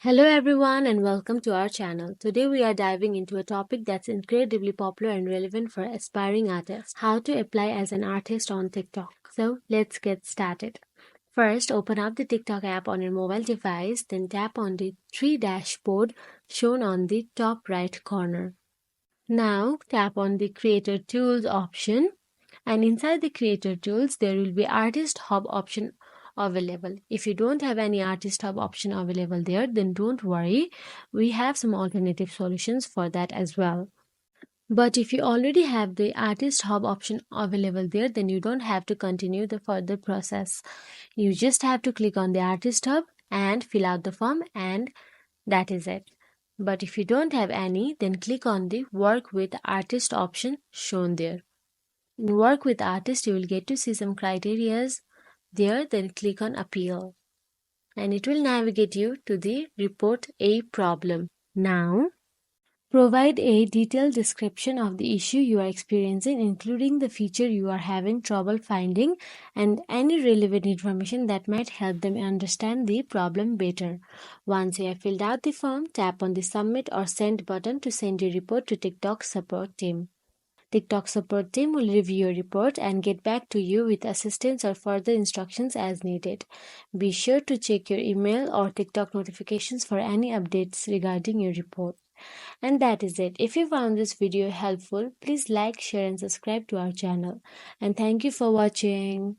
Hello everyone and welcome to our channel. Today we are diving into a topic that's incredibly popular and relevant for aspiring artists: how to apply as an artist on TikTok. So let's get started. First, open up the TikTok app on your mobile device, then tap on the three dashboard shown on the top right corner. Now tap on the Creator Tools option, and inside the Creator Tools there will be Artist Hub option available. If you don't have any Artist Hub option available there, then don't worry, we have some alternative solutions for that as well. But if you already have the Artist Hub option available there, then you don't have to continue the further process. You just have to click on the Artist Hub and fill out the form, and that is it. But if you don't have any, then click on the Work with Artist option shown there. In Work with Artist, you will get to see some criterias there, then click on Appeal. And it will navigate you to the Report a Problem. Now, provide a detailed description of the issue you are experiencing, including the feature you are having trouble finding and any relevant information that might help them understand the problem better. Once you have filled out the form, tap on the Submit or Send button to send your report to TikTok support team. TikTok support team will review your report and get back to you with assistance or further instructions as needed. Be sure to check your email or TikTok notifications for any updates regarding your report. And that is it. If you found this video helpful, please like, share and subscribe to our channel. And thank you for watching.